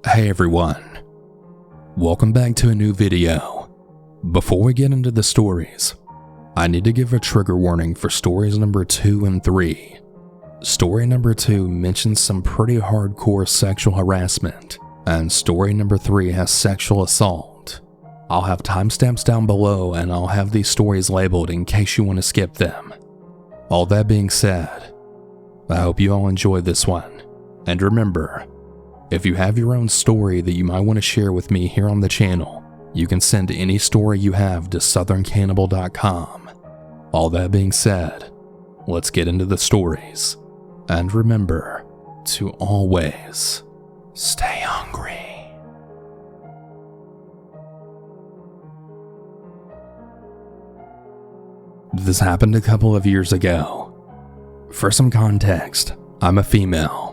Hey everyone, welcome back to a new video. Before we get into the stories, I need to give a trigger warning for stories number 2 and 3. Story number 2 mentions some pretty hardcore sexual harassment, and story number 3 has sexual assault. I'll have timestamps down below and I'll have these stories labeled in case you want to skip them. All that being said, I hope you all enjoy this one, and remember, if you have your own story that you might want to share with me here on the channel, you can send any story you have to southerncannibal.com. All that being said, let's get into the stories. And remember to always stay hungry. This happened a couple of years ago. For some context, I'm a female,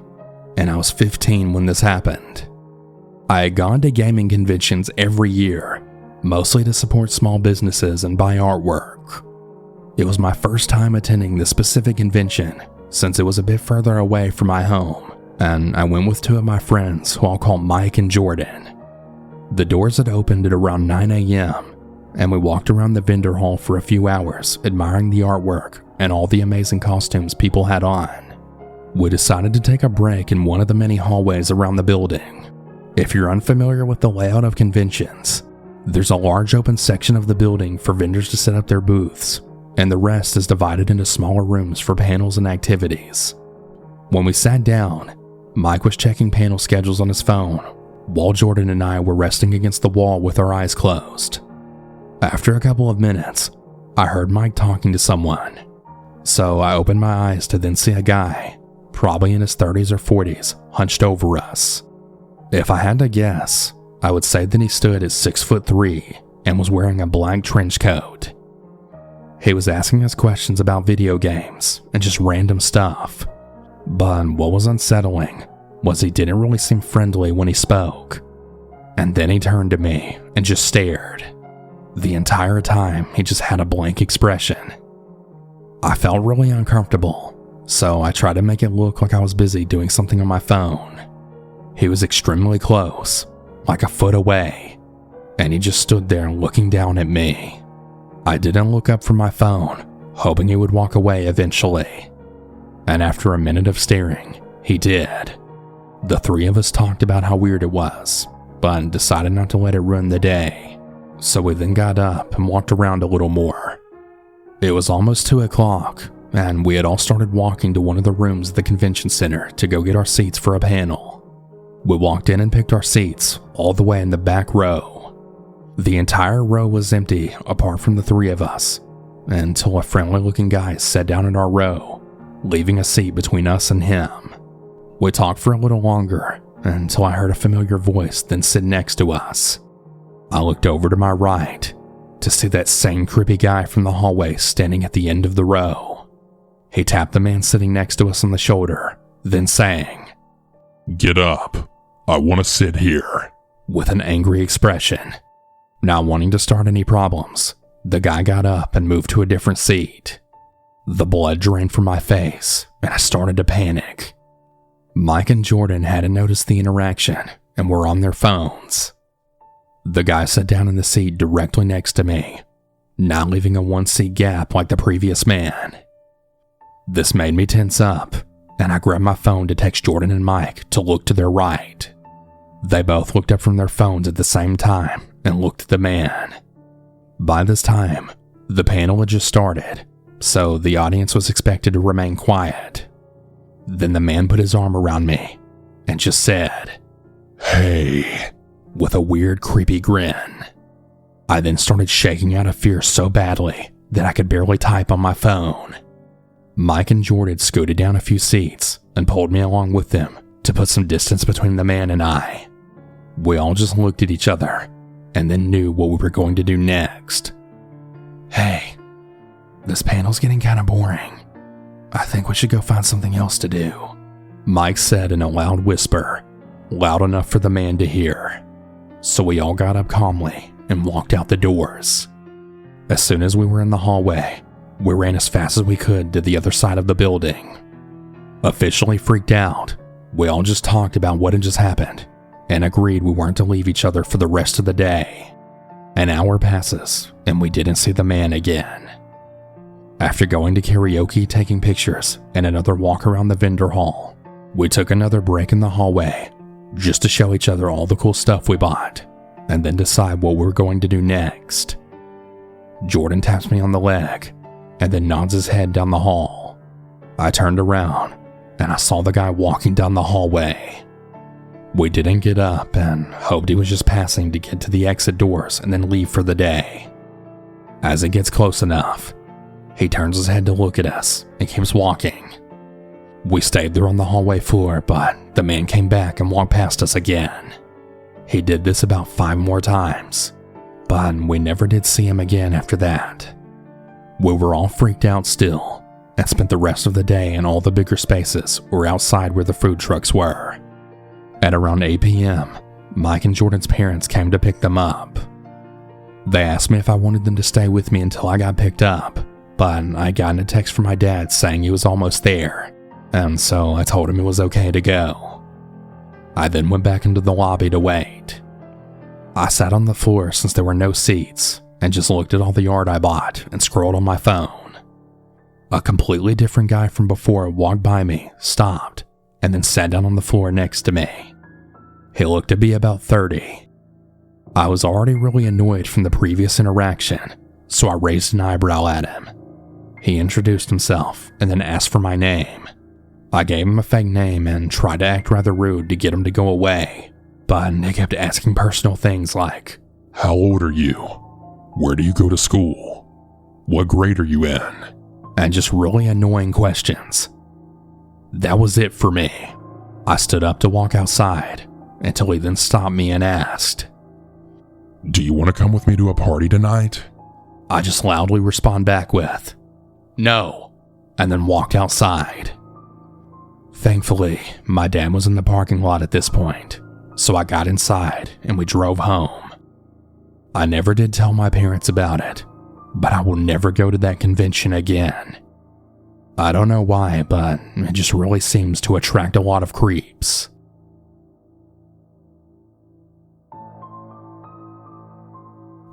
and I was 15 when this happened. I had gone to gaming conventions every year, mostly to support small businesses and buy artwork. It was my first time attending this specific convention since it was a bit further away from my home, and I went with 2 of my friends who I'll call Mike and Jordan. The doors had opened at around 9 a.m., and we walked around the vendor hall for a few hours admiring the artwork and all the amazing costumes people had on. We decided to take a break in one of the many hallways around the building. If you're unfamiliar with the layout of conventions, there's a large open section of the building for vendors to set up their booths, and the rest is divided into smaller rooms for panels and activities. When we sat down, Mike was checking panel schedules on his phone, while Jordan and I were resting against the wall with our eyes closed. After a couple of minutes, I heard Mike talking to someone, so I opened my eyes to then see a guy, probably in his 30s or 40s, hunched over us. If I had to guess, I would say that he stood at 6'3" and was wearing a black trench coat. He was asking us questions about video games and just random stuff, but what was unsettling was he didn't really seem friendly when he spoke. And then he turned to me and just stared. The entire time he just had a blank expression. I felt really uncomfortable, so I tried to make it look like I was busy doing something on my phone. He was extremely close, like a foot away, and he just stood there looking down at me. I didn't look up from my phone, hoping he would walk away eventually. And after a minute of staring, he did. The 3 of us talked about how weird it was, but decided not to let it ruin the day. So we then got up and walked around a little more. It was almost 2 o'clock, and we had all started walking to one of the rooms at the convention center to go get our seats for a panel. We walked in and picked our seats all the way in the back row. The entire row was empty apart from the 3 of us, until a friendly-looking guy sat down in our row, leaving a seat between us and him. We talked for a little longer until I heard a familiar voice then sit next to us. I looked over to my right to see that same creepy guy from the hallway standing at the end of the row. He tapped the man sitting next to us on the shoulder, then sang, "Get up. I want to sit here," with an angry expression. Not wanting to start any problems, the guy got up and moved to a different seat. The blood drained from my face, and I started to panic. Mike and Jordan hadn't noticed the interaction and were on their phones. The guy sat down in the seat directly next to me, not leaving a 1-seat gap like the previous man. This made me tense up, and I grabbed my phone to text Jordan and Mike to look to their right. They both looked up from their phones at the same time and looked at the man. By this time, the panel had just started, so the audience was expected to remain quiet. Then the man put his arm around me and just said, "Hey," with a weird, creepy grin. I then started shaking out of fear so badly that I could barely type on my phone. Mike and Jordan scooted down a few seats and pulled me along with them to put some distance between the man and I. We all just looked at each other and then knew what we were going to do next. "Hey, this panel's getting kind of boring. I think we should go find something else to do," Mike said in a loud whisper, loud enough for the man to hear. So we all got up calmly and walked out the doors. As soon as we were in the hallway, we ran as fast as we could to the other side of the building. Officially freaked out, we all just talked about what had just happened and agreed we weren't to leave each other for the rest of the day. An hour passes, and we didn't see the man again. After going to karaoke, taking pictures, and another walk around the vendor hall, we took another break in the hallway just to show each other all the cool stuff we bought, and then decide what we were going to do next. Jordan taps me on the leg, and then nods his head down the hall. I turned around, and I saw the guy walking down the hallway. We didn't get up and hoped he was just passing to get to the exit doors and then leave for the day. As it gets close enough, he turns his head to look at us and keeps walking. We stayed there on the hallway floor, but the man came back and walked past us again. He did this about 5 more times, but we never did see him again after that. We were all freaked out still and spent the rest of the day in all the bigger spaces or outside where the food trucks were. At around 8 p.m., Mike and Jordan's parents came to pick them up. They asked me if I wanted them to stay with me until I got picked up, but I got a text from my dad saying he was almost there, and so I told him it was okay to go. I then went back into the lobby to wait. I sat on the floor since there were no seats and just looked at all the art I bought and scrolled on my phone. A completely different guy from before walked by me, stopped, and then sat down on the floor next to me. He looked to be about 30. I was already really annoyed from the previous interaction, so I raised an eyebrow at him. He introduced himself and then asked for my name. I gave him a fake name and tried to act rather rude to get him to go away, but he kept asking personal things like, How old are you? Where do you go to school? What grade are you in? And just really annoying questions. That was it for me. I stood up to walk outside until he then stopped me and asked, Do you want to come with me to a party tonight? I just loudly respond back with, No, and then walked outside. Thankfully, my dad was in the parking lot at this point, so I got inside and we drove home. I never did tell my parents about it, but I will never go to that convention again. I don't know why, but it just really seems to attract a lot of creeps.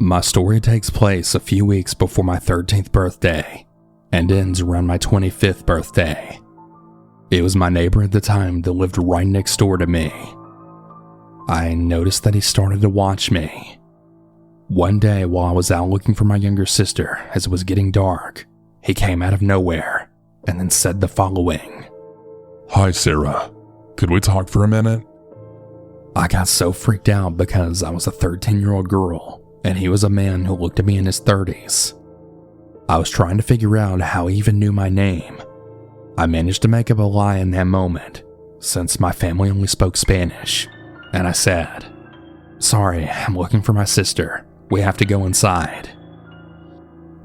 My story takes place a few weeks before my 13th birthday and ends around my 25th birthday. It was my neighbor at the time that lived right next door to me. I noticed that he started to watch me. One day while I was out looking for my younger sister as it was getting dark, he came out of nowhere and then said the following. Hi, Sara. Could we talk for a minute? I got so freaked out because I was a 13-year-old girl and he was a man who looked to be in his 30s. I was trying to figure out how he even knew my name. I managed to make up a lie in that moment, since my family only spoke Spanish, and I said, Sorry, I'm looking for my sister. We have to go inside.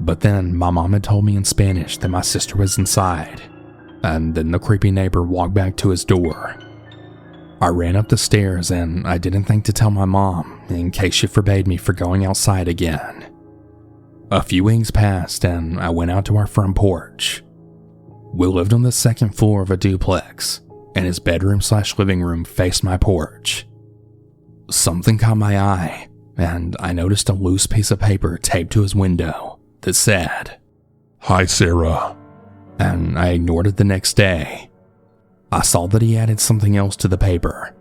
But then my mom had told me in Spanish that my sister was inside, and then the creepy neighbor walked back to his door. I ran up the stairs and I didn't think to tell my mom in case she forbade me for going outside again. A few weeks passed and I went out to our front porch. We lived on the second floor of a duplex, and his bedroom/living room faced my porch. Something caught my eye, and I noticed a loose piece of paper taped to his window that said, Hi, Sara. And I ignored it the next day. I saw that he added something else to the paper,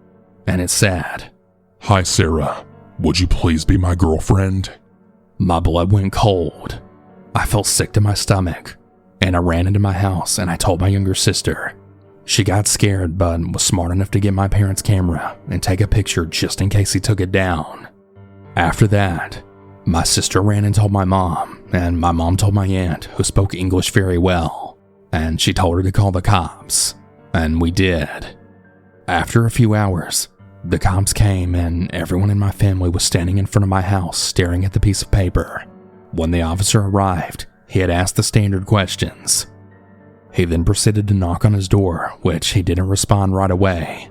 and it said, Hi, Sara. Would you please be my girlfriend? My blood went cold. I felt sick to my stomach, and I ran into my house and I told my younger sister. She got scared but was smart enough to get my parents' camera and take a picture just in case he took it down. After that, my sister ran and told my mom, and my mom told my aunt, who spoke English very well, and she told her to call the cops, and we did. After a few hours, the cops came and everyone in my family was standing in front of my house staring at the piece of paper. When the officer arrived, he had asked the standard questions. He then proceeded to knock on his door, which he didn't respond right away.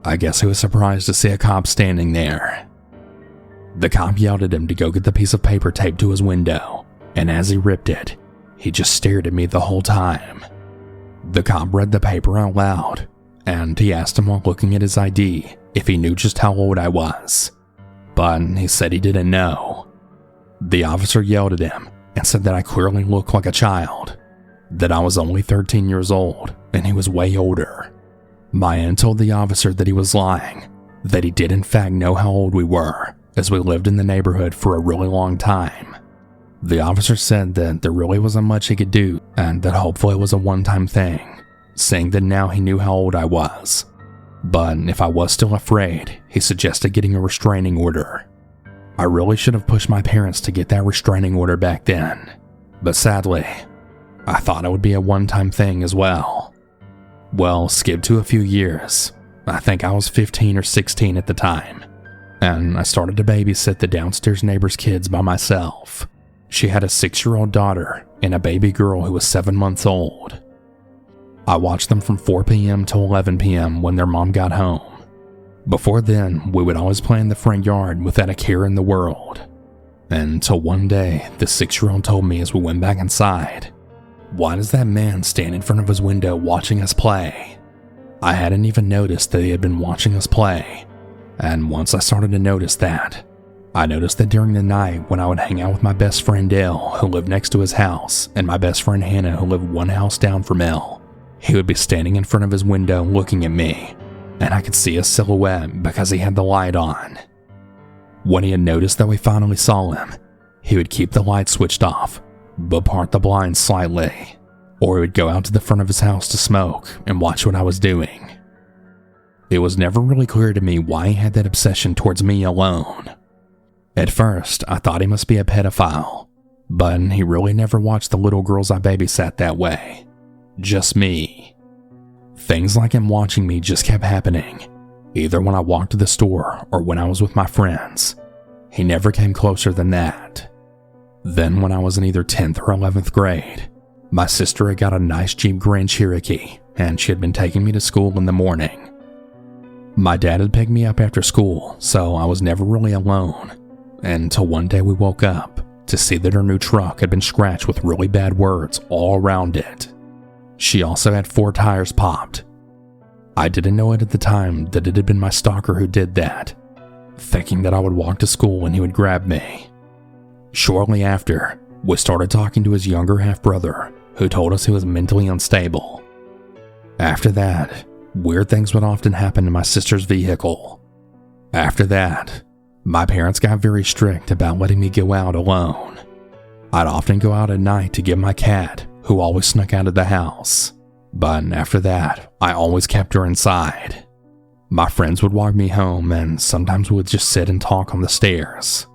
I guess he was surprised to see a cop standing there. The cop yelled at him to go get the piece of paper taped to his window, and as he ripped it, he just stared at me the whole time. The cop read the paper out loud, and he asked him while looking at his ID if he knew just how old I was, but he said he didn't know. The officer yelled at him and said that I clearly looked like a child, that I was only 13 years old and he was way older. My aunt told the officer that he was lying, that he did in fact know how old we were, as we lived in the neighborhood for a really long time. The officer said that there really wasn't much he could do and that hopefully it was a one-time thing, saying that now he knew how old I was. But if I was still afraid, he suggested getting a restraining order. I really should have pushed my parents to get that restraining order back then, but sadly, I thought it would be a one-time thing as well. Well, skip to a few years. I think I was 15 or 16 at the time, and I started to babysit the downstairs neighbor's kids by myself. She had a 6-year-old daughter and a baby girl who was 7 months old. I watched them from 4 p.m. to 11 p.m. when their mom got home. Before then, we would always play in the front yard without a care in the world. Until one day, the 6-year-old told me as we went back inside, "Why does that man stand in front of his window watching us play?" I hadn't even noticed that he had been watching us play, and once I started to notice that, I noticed that during the night when I would hang out with my best friend Elle, who lived next to his house, and my best friend Hannah, who lived one house down from Elle, he would be standing in front of his window looking at me, and I could see his silhouette because he had the light on. When he had noticed that we finally saw him, he would keep the light switched off, but part the blinds slightly, or he would go out to the front of his house to smoke and watch what I was doing. It was never really clear to me why he had that obsession towards me alone. At first, I thought he must be a pedophile, but he really never watched the little girls I babysat that way. Just me. Things like him watching me just kept happening, either when I walked to the store or when I was with my friends. He never came closer than that. Then when I was in either 10th or 11th grade, my sister had got a nice Jeep Grand Cherokee, and she had been taking me to school in the morning. My dad had picked me up after school, so I was never really alone, until one day we woke up to see that her new truck had been scratched with really bad words all around it. She also had 4 tires popped. I didn't know it at the time that it had been my stalker who did that, thinking that I would walk to school and he would grab me. Shortly after, we started talking to his younger half-brother, who told us he was mentally unstable. After that, weird things would often happen to my sister's vehicle. After that, my parents got very strict about letting me go out alone. I'd often go out at night to get my cat, who always snuck out of the house, but after that, I always kept her inside. My friends would walk me home, and sometimes we would just sit and talk on the stairs.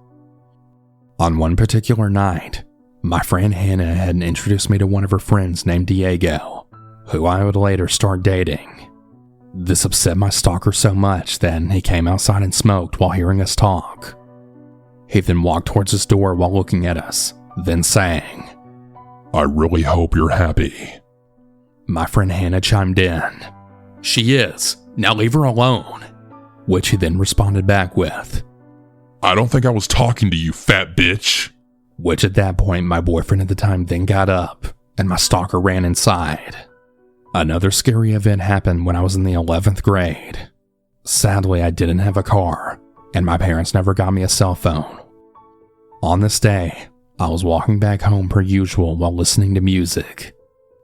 On one particular night, my friend Hannah had introduced me to one of her friends named Diego, who I would later start dating. This upset my stalker so much that he came outside and smoked while hearing us talk. He then walked towards his door while looking at us, then sang, "I really hope you're happy." My friend Hannah chimed in, "She is, now leave her alone," which he then responded back with, "I don't think I was talking to you, fat bitch." Which at that point my boyfriend at the time then got up, and my stalker ran inside. Another scary event happened when I was in the 11th grade. Sadly, I didn't have a car, and my parents never got me a cell phone. On this day, I was walking back home per usual while listening to music.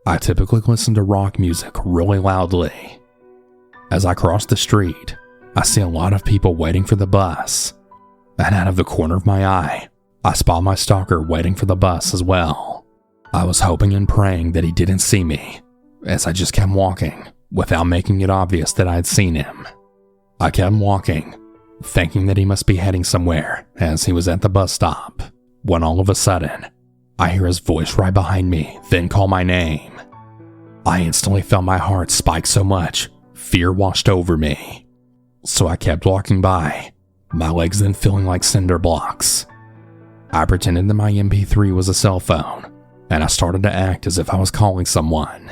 I typically listen to rock music really loudly. As I cross the street, I see a lot of people waiting for the bus, and out of the corner of my eye, I spot my stalker waiting for the bus as well. I was hoping and praying that he didn't see me, as I just kept walking, without making it obvious that I had seen him. I kept walking, thinking that he must be heading somewhere, as he was at the bus stop, when all of a sudden, I hear his voice right behind me, then call my name. I instantly felt my heart spike so much, fear washed over me. So I kept walking by, my legs then feeling like cinder blocks. I pretended that my MP3 was a cell phone, and I started to act as if I was calling someone,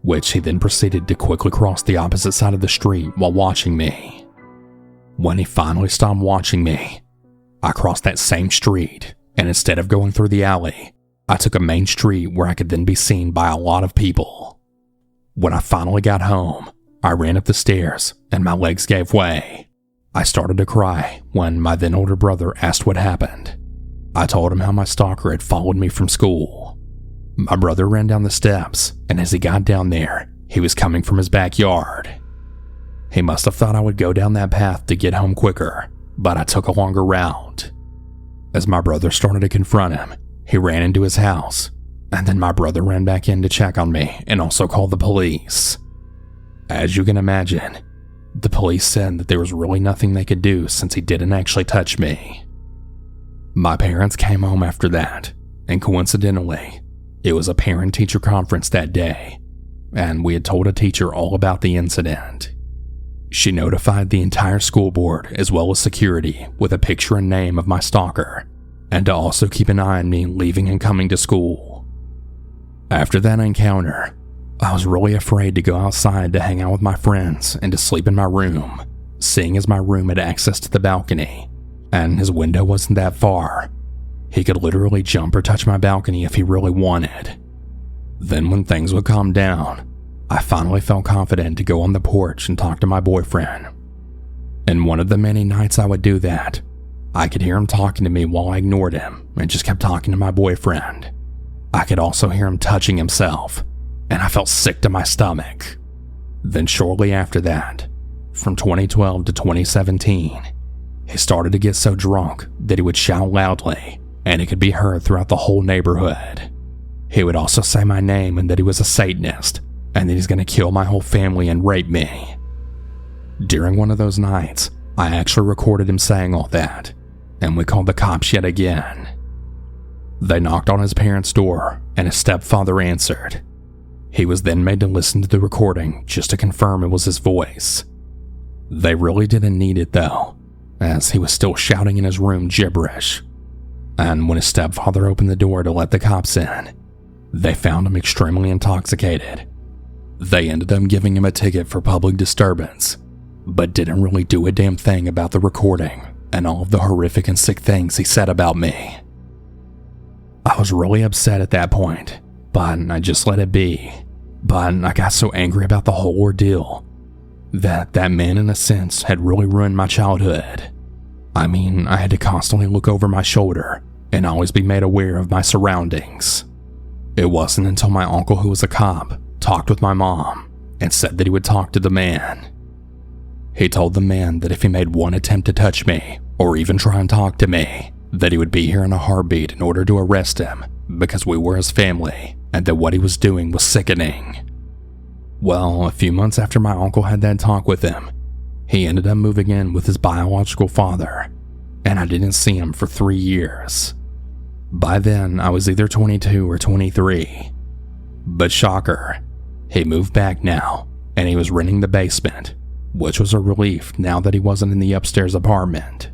which he then proceeded to quickly cross the opposite side of the street while watching me. When he finally stopped watching me, I crossed that same street, and instead of going through the alley, I took a main street where I could then be seen by a lot of people. When I finally got home, I ran up the stairs and my legs gave way. I started to cry when my then older brother asked what happened. I told him how my stalker had followed me from school. My brother ran down the steps, and as he got down there, he was coming from his backyard. He must have thought I would go down that path to get home quicker, but I took a longer route. As my brother started to confront him, he ran into his house, and then my brother ran back in to check on me and also called the police. As you can imagine, the police said that there was really nothing they could do since he didn't actually touch me. My parents came home after that, and coincidentally, it was a parent-teacher conference that day, and we had told a teacher all about the incident. She notified the entire school board as well as security with a picture and name of my stalker, and to also keep an eye on me leaving and coming to school. After that encounter, I was really afraid to go outside to hang out with my friends and to sleep in my room, seeing as my room had access to the balcony, and his window wasn't that far. He could literally jump or touch my balcony if he really wanted. Then when things would calm down, I finally felt confident to go on the porch and talk to my boyfriend. And one of the many nights I would do that, I could hear him talking to me while I ignored him and just kept talking to my boyfriend. I could also hear him touching himself, and I felt sick to my stomach. Then shortly after that, from 2012 to 2017, he started to get so drunk that he would shout loudly, and it could be heard throughout the whole neighborhood. He would also say my name and that he was a Satanist, and that he's going to kill my whole family and rape me. During one of those nights, I actually recorded him saying all that, and we called the cops yet again. They knocked on his parents' door, and his stepfather answered. He was then made to listen to the recording just to confirm it was his voice. They really didn't need it though, as he was still shouting in his room gibberish. And when his stepfather opened the door to let the cops in, they found him extremely intoxicated. They ended up giving him a ticket for public disturbance, but didn't really do a damn thing about the recording and all of the horrific and sick things he said about me. I was really upset at that point, but I just let it be. But I got so angry about the whole ordeal that man in a sense had really ruined my childhood. I mean, I had to constantly look over my shoulder and always be made aware of my surroundings. It wasn't until my uncle, who was a cop, talked with my mom and said that he would talk to the man. He told the man that if he made one attempt to touch me or even try and talk to me, that he would be here in a heartbeat in order to arrest him because we were his family and that what he was doing was sickening. Well, a few months after my uncle had that talk with him, he ended up moving in with his biological father, and I didn't see him for 3 years. By then, I was either 22 or 23. But shocker, he moved back now, and he was renting the basement, which was a relief now that he wasn't in the upstairs apartment.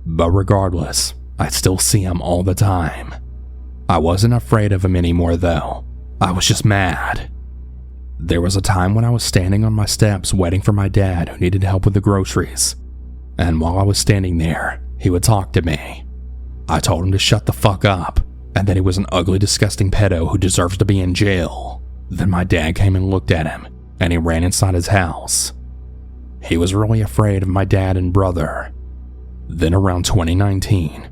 But regardless, I'd still see him all the time. I wasn't afraid of him anymore though, I was just mad. There was a time when I was standing on my steps waiting for my dad who needed help with the groceries, and while I was standing there, he would talk to me. I told him to shut the fuck up, and that he was an ugly, disgusting pedo who deserves to be in jail. Then my dad came and looked at him, and he ran inside his house. He was really afraid of my dad and brother. Then around 2019,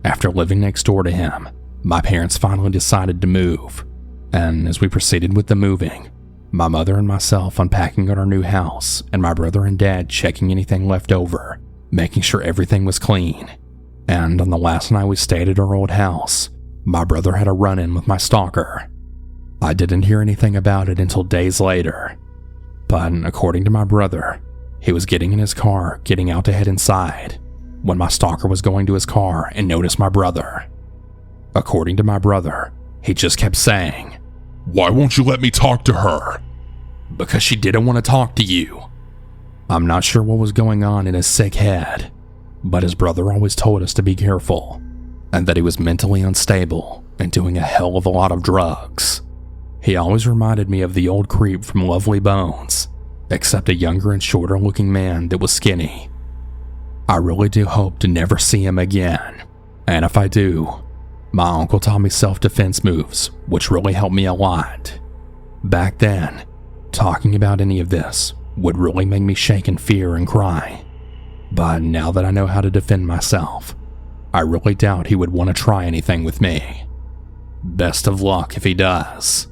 after living next door to him, my parents finally decided to move, and as we proceeded with the moving, my mother and myself unpacking at our new house, and my brother and dad checking anything left over, making sure everything was clean. And on the last night we stayed at our old house, my brother had a run-in with my stalker. I didn't hear anything about it until days later, but according to my brother, he was getting in his car, getting out to head inside, when my stalker was going to his car and noticed my brother. According to my brother, he just kept saying, "Why won't you let me talk to her?" "Because she didn't want to talk to you." I'm not sure what was going on in his sick head, but his brother always told us to be careful, and that he was mentally unstable and doing a hell of a lot of drugs. He always reminded me of the old creep from Lovely Bones, except a younger and shorter looking man that was skinny. I really do hope to never see him again, and if I do, my uncle taught me self-defense moves, which really helped me a lot. Back then, talking about any of this would really make me shake in fear and cry. But now that I know how to defend myself, I really doubt he would want to try anything with me. Best of luck if he does.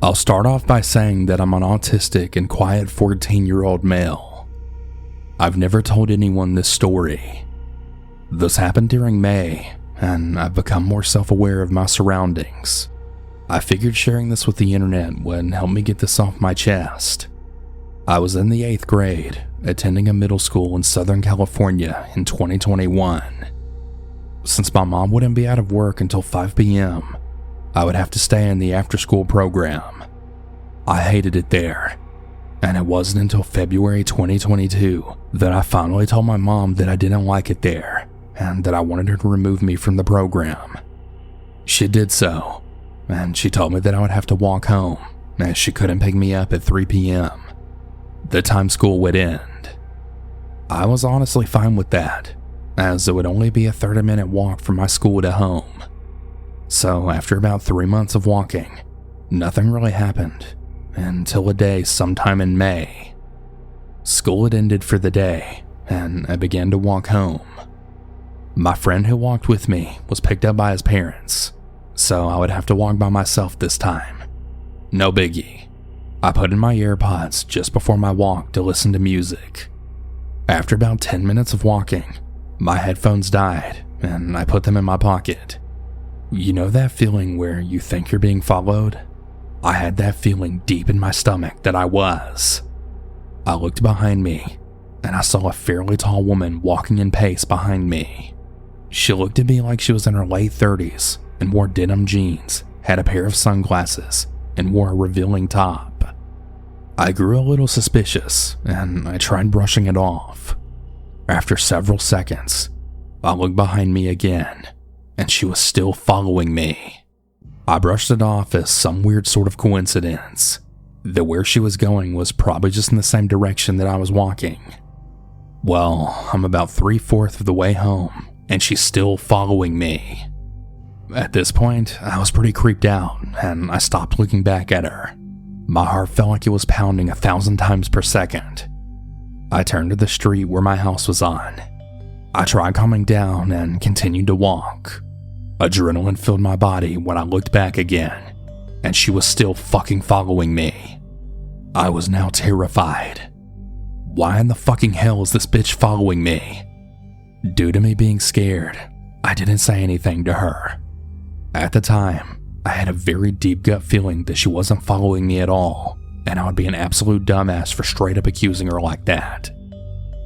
I'll start off by saying that I'm an autistic and quiet 14-year-old male. I've never told anyone this story. This happened during May, and I've become more self-aware of my surroundings. I figured sharing this with the internet would help me get this off my chest. I was in the 8th grade, attending a middle school in Southern California in 2021. Since my mom wouldn't be out of work until 5 p.m., I would have to stay in the after-school program. I hated it there, and it wasn't until February 2022 that I finally told my mom that I didn't like it there and that I wanted her to remove me from the program. She did so, and she told me that I would have to walk home as she couldn't pick me up at 3 p.m., the time school would end. I was honestly fine with that, as it would only be a 30-minute walk from my school to home. So after about 3 months of walking, nothing really happened until a day sometime in May. School had ended for the day, and I began to walk home. My friend who walked with me was picked up by his parents, so I would have to walk by myself this time. No biggie. I put in my AirPods just before my walk to listen to music. After about 10 minutes of walking, my headphones died, and I put them in my pocket. You know that feeling where you think you're being followed? I had that feeling deep in my stomach that I was. I looked behind me, and I saw a fairly tall woman walking in pace behind me. She looked to me like she was in her late 30s and wore denim jeans, had a pair of sunglasses, and wore a revealing top. I grew a little suspicious, and I tried brushing it off. After several seconds, I looked behind me again, and she was still following me. I brushed it off as some weird sort of coincidence, that where she was going was probably just in the same direction that I was walking. Well, I'm about 3/4 of the way home, and she's still following me. At this point, I was pretty creeped out, and I stopped looking back at her. My heart felt like it was pounding 1,000 times per second. I turned to the street where my house was on. I tried calming down and continued to walk. Adrenaline filled my body when I looked back again, and she was still fucking following me. I was now terrified. Why in the fucking hell is this bitch following me? Due to me being scared, I didn't say anything to her. At the time, I had a very deep gut feeling that she wasn't following me at all, and I would be an absolute dumbass for straight up accusing her like that.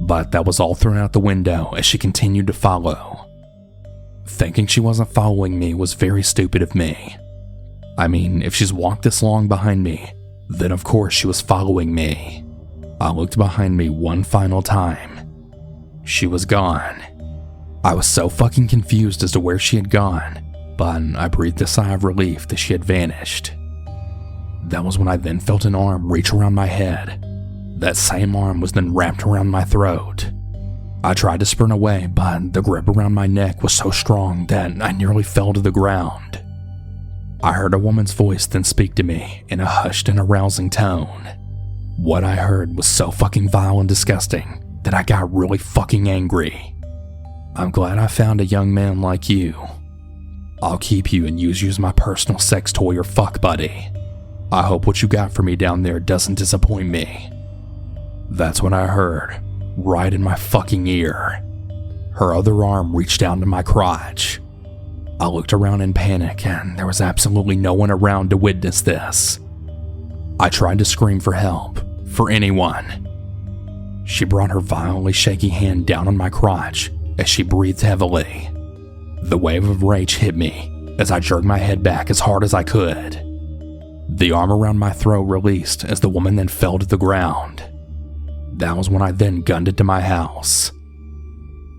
But that was all thrown out the window as she continued to follow. Thinking she wasn't following me was very stupid of me. I mean, if she's walked this long behind me, then of course she was following me. I looked behind me one final time. She was gone. I was so fucking confused as to where she had gone, but I breathed a sigh of relief that she had vanished. That was when I then felt an arm reach around my head. That same arm was then wrapped around my throat. I tried to sprint away, but the grip around my neck was so strong that I nearly fell to the ground. I heard a woman's voice then speak to me in a hushed and arousing tone. What I heard was so fucking vile and disgusting that I got really fucking angry. I'm glad I found a young man like you. I'll keep you and use you as my personal sex toy or fuck buddy. I hope what you got for me down there doesn't disappoint me. That's what I heard, right in my fucking ear. Her other arm reached down to my crotch. I looked around in panic, and there was absolutely no one around to witness this. I tried to scream for help, for anyone. She brought her violently shaky hand down on my crotch as she breathed heavily. The wave of rage hit me as I jerked my head back as hard as I could. The arm around my throat released as the woman then fell to the ground. That was when I then gunned it to my house.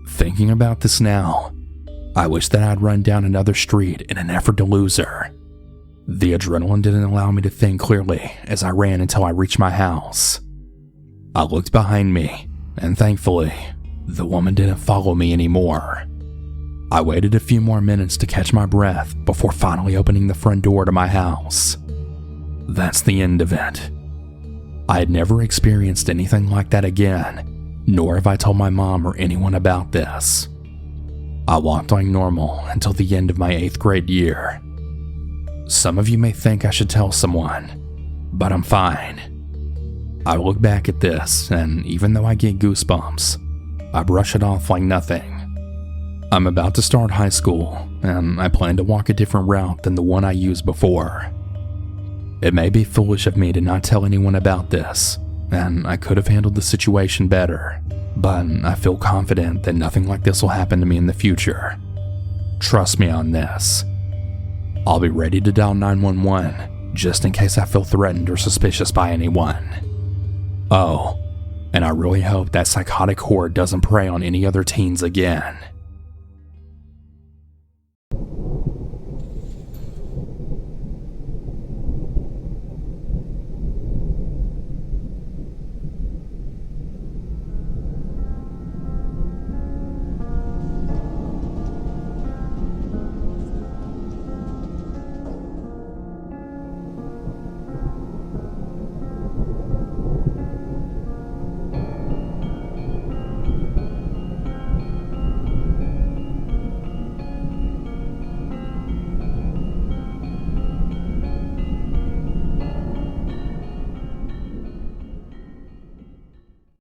Thinking about this now, I wish that I'd run down another street in an effort to lose her. The adrenaline didn't allow me to think clearly as I ran until I reached my house. I looked behind me, and thankfully, the woman didn't follow me anymore. I waited a few more minutes to catch my breath before finally opening the front door to my house. That's the end of it. I had never experienced anything like that again, nor have I told my mom or anyone about this. I walked like normal until the end of my 8th grade year. Some of you may think I should tell someone, but I'm fine. I look back at this, and even though I get goosebumps, I brush it off like nothing. I'm about to start high school, and I plan to walk a different route than the one I used before. It may be foolish of me to not tell anyone about this, and I could have handled the situation better, but I feel confident that nothing like this will happen to me in the future. Trust me on this. I'll be ready to dial 911 just in case I feel threatened or suspicious by anyone. Oh, and I really hope that psychotic horde doesn't prey on any other teens again.